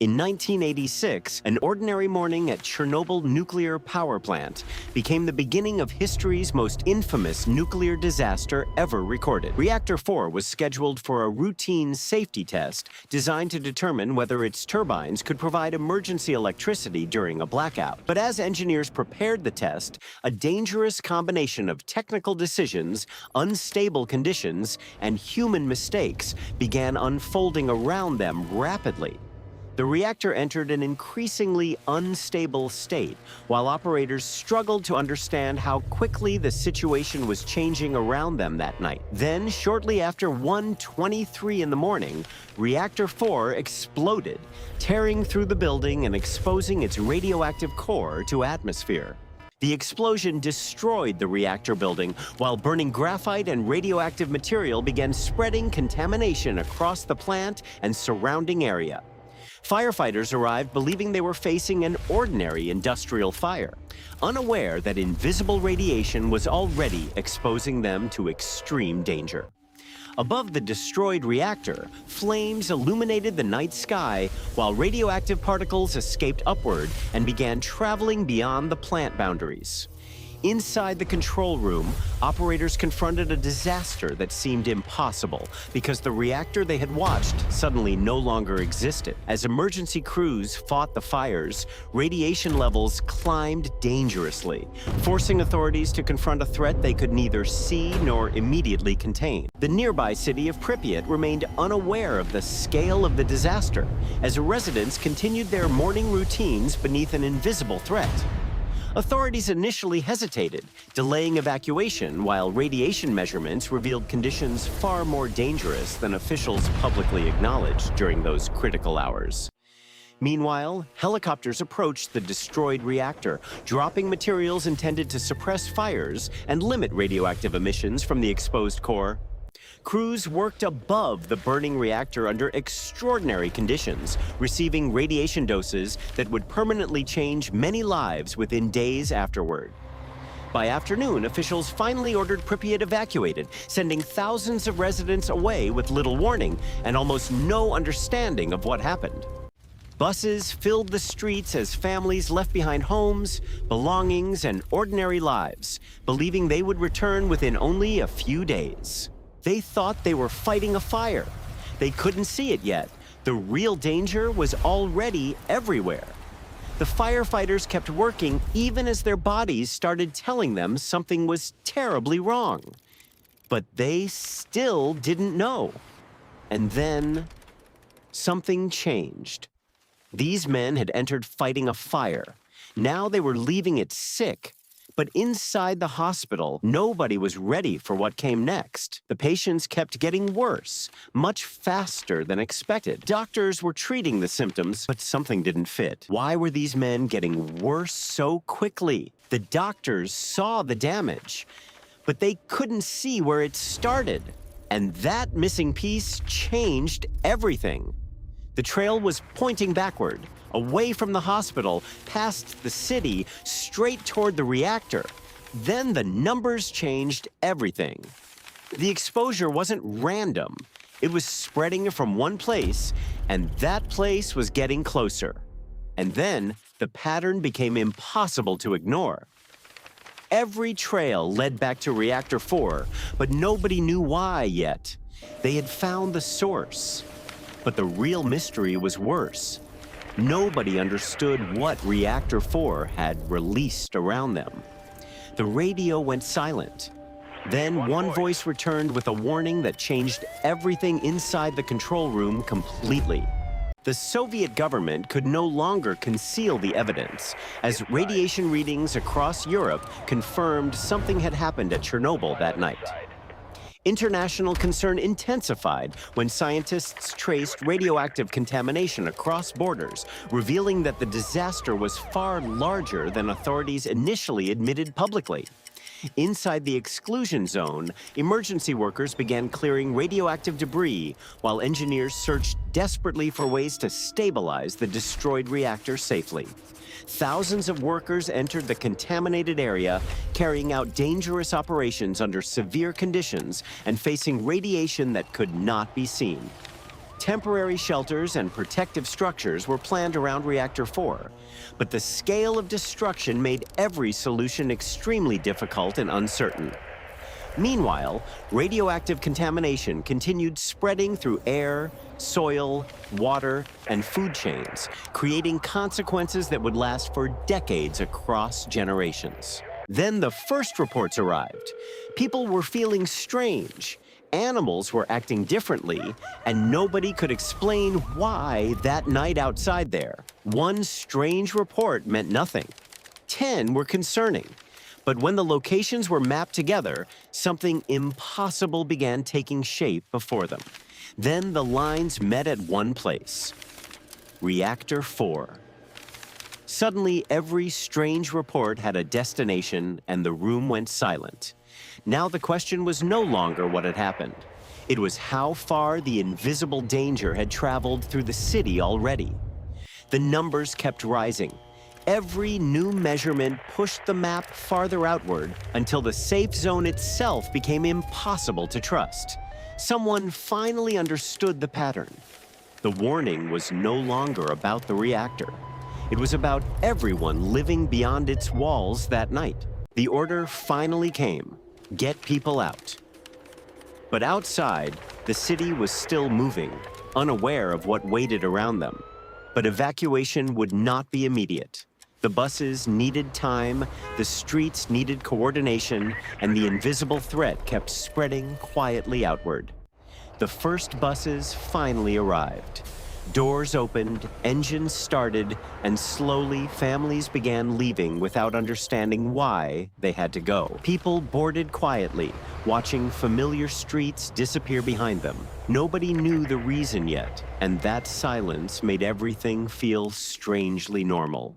In 1986, an ordinary morning at Chernobyl Nuclear Power Plant became the beginning of history's most infamous nuclear disaster ever recorded. Reactor 4 was scheduled for a routine safety test designed to determine whether its turbines could provide emergency electricity during a blackout. But as engineers prepared the test, a dangerous combination of technical decisions, unstable conditions, and human mistakes began unfolding around them rapidly. The reactor entered an increasingly unstable state, while operators struggled to understand how quickly the situation was changing around them that night. Then, shortly after 1:23 in the morning, Reactor 4 exploded, tearing through the building and exposing its radioactive core to atmosphere. The explosion destroyed the reactor building, while burning graphite and radioactive material began spreading contamination across the plant and surrounding area. Firefighters arrived believing they were facing an ordinary industrial fire, unaware that invisible radiation was already exposing them to extreme danger. Above the destroyed reactor, flames illuminated the night sky, while radioactive particles escaped upward and began traveling beyond the plant boundaries. Inside the control room, operators confronted a disaster that seemed impossible because the reactor they had watched suddenly no longer existed. As emergency crews fought the fires, radiation levels climbed dangerously, forcing authorities to confront a threat they could neither see nor immediately contain. The nearby city of Pripyat remained unaware of the scale of the disaster, as residents continued their morning routines beneath an invisible threat. Authorities initially hesitated, delaying evacuation while radiation measurements revealed conditions far more dangerous than officials publicly acknowledged during those critical hours. Meanwhile, helicopters approached the destroyed reactor, dropping materials intended to suppress fires and limit radioactive emissions from the exposed core. Crews worked above the burning reactor under extraordinary conditions, receiving radiation doses that would permanently change many lives within days afterward. By afternoon, officials finally ordered Pripyat evacuated, sending thousands of residents away with little warning and almost no understanding of what happened. Buses filled the streets as families left behind homes, belongings, and ordinary lives, believing they would return within only a few days. They thought they were fighting a fire. They couldn't see it yet. The real danger was already everywhere. The firefighters kept working even as their bodies started telling them something was terribly wrong. But they still didn't know. And then something changed. These men had entered fighting a fire. Now they were leaving it sick. But inside the hospital, nobody was ready for what came next. The patients kept getting worse, much faster than expected. Doctors were treating the symptoms, but something didn't fit. Why were these men getting worse so quickly? The doctors saw the damage, but they couldn't see where it started. And that missing piece changed everything. The trail was pointing backward, away from the hospital, past the city, straight toward the reactor. Then the numbers changed everything. The exposure wasn't random. It was spreading from one place, and that place was getting closer. And then the pattern became impossible to ignore. Every trail led back to Reactor 4, but nobody knew why yet. They had found the source. But the real mystery was worse. Nobody understood what Reactor 4 had released around them. The radio went silent. Then one voice returned with a warning that changed everything inside the control room completely. The Soviet government could no longer conceal the evidence, as radiation readings across Europe confirmed something had happened at Chernobyl that night. International concern intensified when scientists traced radioactive contamination across borders, revealing that the disaster was far larger than authorities initially admitted publicly. Inside the exclusion zone, emergency workers began clearing radioactive debris, while engineers searched desperately for ways to stabilize the destroyed reactor safely. Thousands of workers entered the contaminated area, carrying out dangerous operations under severe conditions and facing radiation that could not be seen. Temporary shelters and protective structures were planned around Reactor 4, but the scale of destruction made every solution extremely difficult and uncertain. Meanwhile, radioactive contamination continued spreading through air, soil, water, and food chains, creating consequences that would last for decades across generations. Then the first reports arrived. People were feeling strange. Animals were acting differently, and nobody could explain why that night outside there. One strange report meant nothing. 10 were concerning. But when the locations were mapped together, something impossible began taking shape before them. Then the lines met at one place: Reactor 4. Suddenly, every strange report had a destination, and the room went silent. Now the question was no longer what had happened. It was how far the invisible danger had traveled through the city already. The numbers kept rising. Every new measurement pushed the map farther outward until the safe zone itself became impossible to trust. Someone finally understood the pattern. The warning was no longer about the reactor. It was about everyone living beyond its walls that night. The order finally came: get people out. But outside, the city was still moving, unaware of what waited around them. But evacuation would not be immediate. The buses needed time, the streets needed coordination, and the invisible threat kept spreading quietly outward. The first buses finally arrived. Doors opened, engines started, and slowly families began leaving without understanding why they had to go. People boarded quietly, watching familiar streets disappear behind them. Nobody knew the reason yet, and that silence made everything feel strangely normal.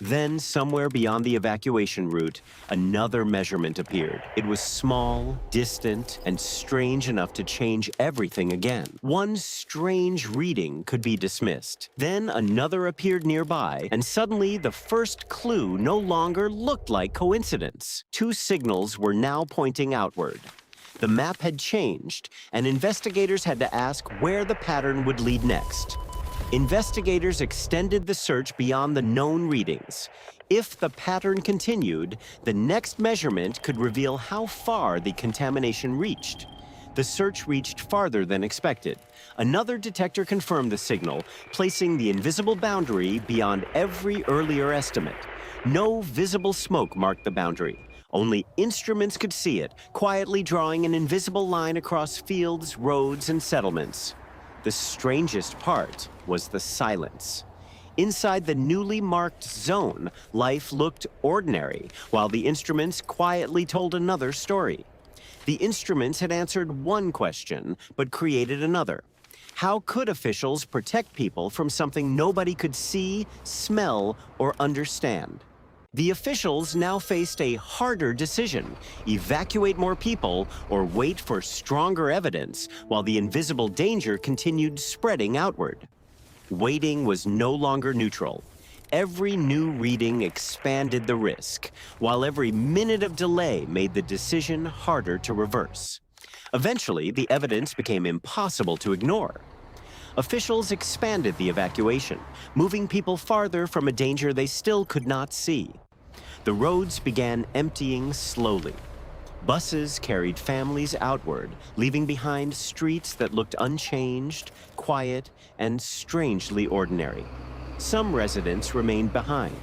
Then, somewhere beyond the evacuation route, another measurement appeared. It was small, distant, and strange enough to change everything again. One strange reading could be dismissed. Then another appeared nearby, and suddenly the first clue no longer looked like coincidence. Two signals were now pointing outward. The map had changed, and investigators had to ask where the pattern would lead next. Investigators extended the search beyond the known readings. If the pattern continued, the next measurement could reveal how far the contamination reached. The search reached farther than expected. Another detector confirmed the signal, placing the invisible boundary beyond every earlier estimate. No visible smoke marked the boundary. Only instruments could see it, quietly drawing an invisible line across fields, roads, and settlements. The strangest part was the silence. Inside the newly marked zone, life looked ordinary, while the instruments quietly told another story. The instruments had answered one question, but created another. How could officials protect people from something nobody could see, smell, or understand? The officials now faced a harder decision: evacuate more people or wait for stronger evidence while the invisible danger continued spreading outward. Waiting was no longer neutral. Every new reading expanded the risk, while every minute of delay made the decision harder to reverse. Eventually, the evidence became impossible to ignore. Officials expanded the evacuation, moving people farther from a danger they still could not see. The roads began emptying slowly. Buses carried families outward, leaving behind streets that looked unchanged, quiet, and strangely ordinary. Some residents remained behind.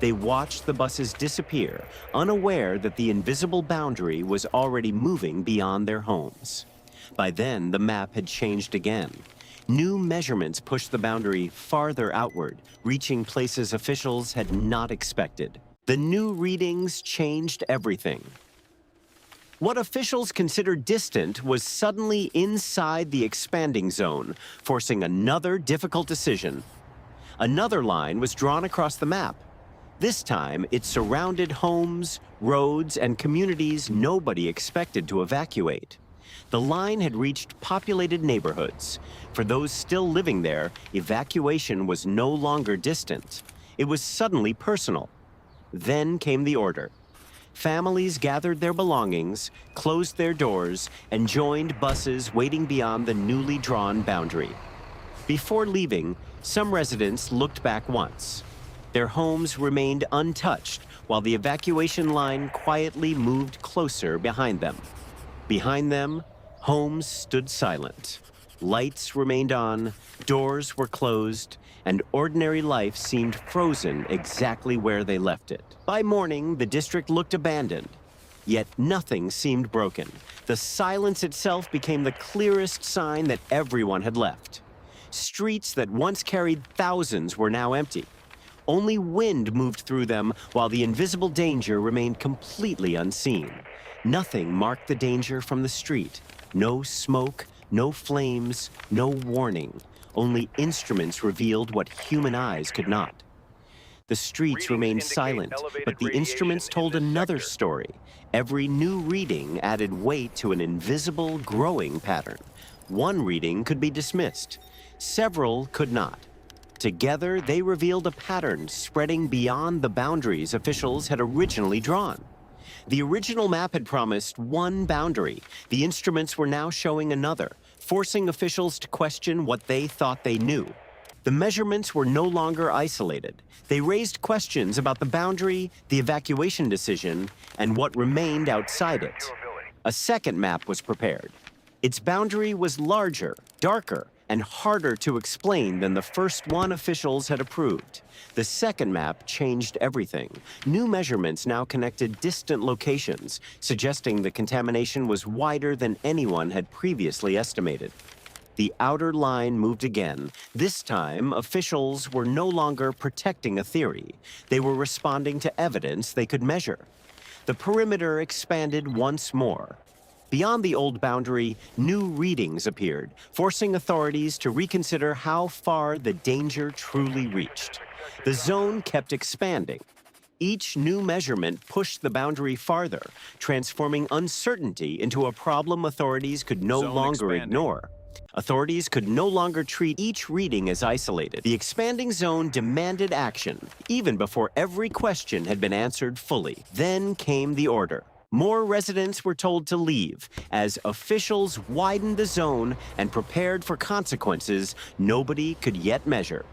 They watched the buses disappear, unaware that the invisible boundary was already moving beyond their homes. By then, the map had changed again. New measurements pushed the boundary farther outward, reaching places officials had not expected. The new readings changed everything. What officials considered distant was suddenly inside the expanding zone, forcing another difficult decision. Another line was drawn across the map. This time, it surrounded homes, roads, and communities nobody expected to evacuate. The line had reached populated neighborhoods. For those still living there, evacuation was no longer distant. It was suddenly personal. Then came the order. Families gathered their belongings, closed their doors, and joined buses waiting beyond the newly drawn boundary. Before leaving, some residents looked back once. Their homes remained untouched while the evacuation line quietly moved closer behind them. Behind them, homes stood silent. Lights remained on, doors were closed, and ordinary life seemed frozen exactly where they left it. By morning, the district looked abandoned. Yet nothing seemed broken. The silence itself became the clearest sign that everyone had left. Streets that once carried thousands were now empty. Only wind moved through them while the invisible danger remained completely unseen. Nothing marked the danger from the street. No smoke, no flames, no warning. Only instruments revealed what human eyes could not. The streets remained silent, but the instruments told another story. Every new reading added weight to an invisible, growing pattern. One reading could be dismissed. Several could not. Together, they revealed a pattern spreading beyond the boundaries officials had originally drawn. The original map had promised one boundary. The instruments were now showing another, forcing officials to question what they thought they knew. The measurements were no longer isolated. They raised questions about the boundary, the evacuation decision, and what remained outside it. A second map was prepared. Its boundary was larger, darker, and harder to explain than the first one officials had approved. The second map changed everything. New measurements now connected distant locations, suggesting the contamination was wider than anyone had previously estimated. The outer line moved again. This time, officials were no longer protecting a theory. They were responding to evidence they could measure. The perimeter expanded once more. Beyond the old boundary, new readings appeared, forcing authorities to reconsider how far the danger truly reached. The zone kept expanding. Each new measurement pushed the boundary farther, transforming uncertainty into a problem authorities could no longer ignore. Authorities could no longer treat each reading as isolated. The expanding zone demanded action, even before every question had been answered fully. Then came the order. More residents were told to leave as officials widened the zone and prepared for consequences nobody could yet measure.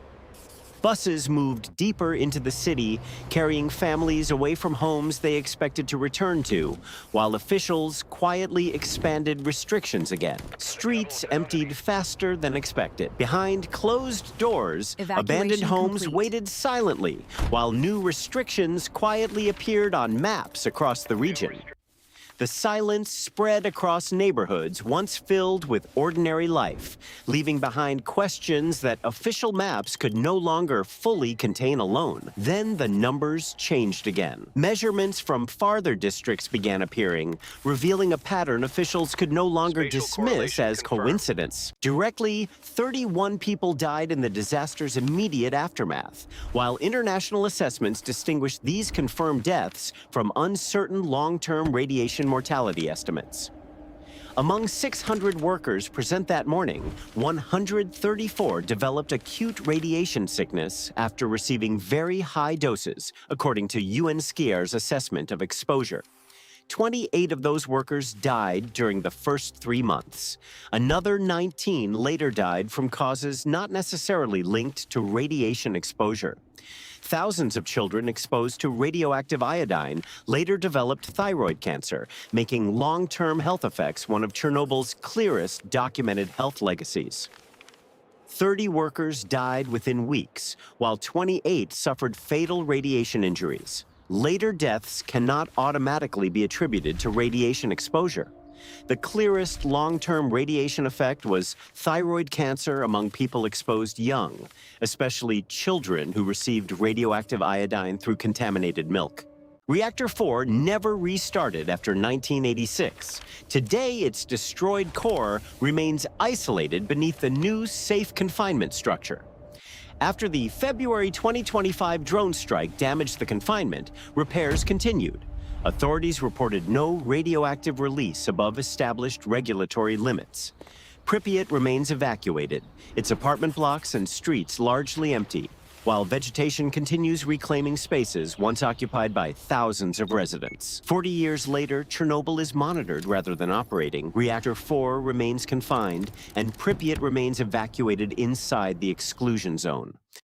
Buses moved deeper into the city, carrying families away from homes they expected to return to, while officials quietly expanded restrictions again. Streets emptied faster than expected. Behind closed doors, abandoned homes waited silently, while new restrictions quietly appeared on maps across the region. The silence spread across neighborhoods once filled with ordinary life, leaving behind questions that official maps could no longer fully contain alone. Then the numbers changed again. Measurements from farther districts began appearing, revealing a pattern officials could no longer dismiss as coincidence. Directly, 31 people died in the disaster's immediate aftermath, while international assessments distinguished these confirmed deaths from uncertain long-term radiation mortality estimates. Among 600 workers present that morning, 134 developed acute radiation sickness after receiving very high doses, according to UNSCEAR's assessment of exposure. 28 of those workers died during the first 3 months. Another 19 later died from causes not necessarily linked to radiation exposure. Thousands of children exposed to radioactive iodine later developed thyroid cancer, making long-term health effects one of Chernobyl's clearest documented health legacies. 30 workers died within weeks, while 28 suffered fatal radiation injuries. Later deaths cannot automatically be attributed to radiation exposure. The clearest long-term radiation effect was thyroid cancer among people exposed young, especially children who received radioactive iodine through contaminated milk. Reactor 4 never restarted after 1986. Today, its destroyed core remains isolated beneath the new safe confinement structure. After the February 2025 drone strike damaged the confinement, repairs continued. Authorities reported no radioactive release above established regulatory limits. Pripyat remains evacuated, its apartment blocks and streets largely empty. while vegetation continues reclaiming spaces once occupied by thousands of residents. 40 years later, Chernobyl is monitored rather than operating. Reactor 4 remains confined, and Pripyat remains evacuated inside the exclusion zone.